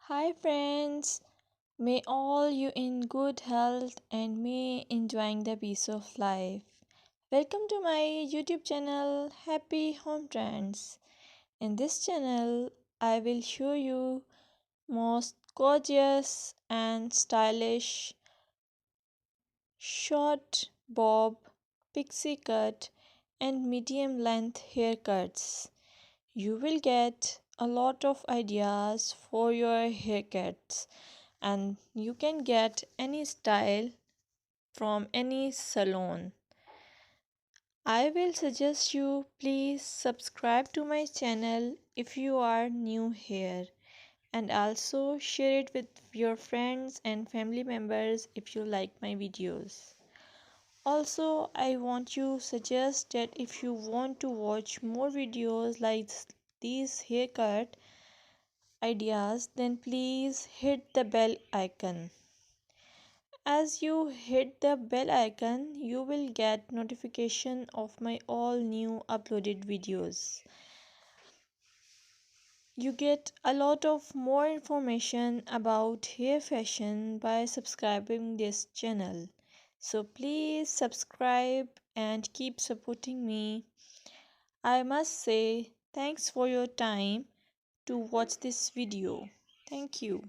Hi friends, may all you in good health and may enjoying the peace of life. Welcome to my YouTube channel Happy Home Trends. In this channel, I will show you most gorgeous and stylish short bob, pixie cut and medium length haircuts. You will get a lot of ideas for your haircuts and you can get any style from any salon. I will suggest you please subscribe to my channel if you are new here and also share it with your friends and family members if you like my videos. Also, I want to suggest that if you want to watch more videos like these haircut ideas, then please hit the bell icon. As you hit the bell icon, you will get notification of my all new uploaded videos. You get a lot of more information about hair fashion by subscribing this channel. So please subscribe and keep supporting me. I must say thanks for your time to watch this video. Thank you.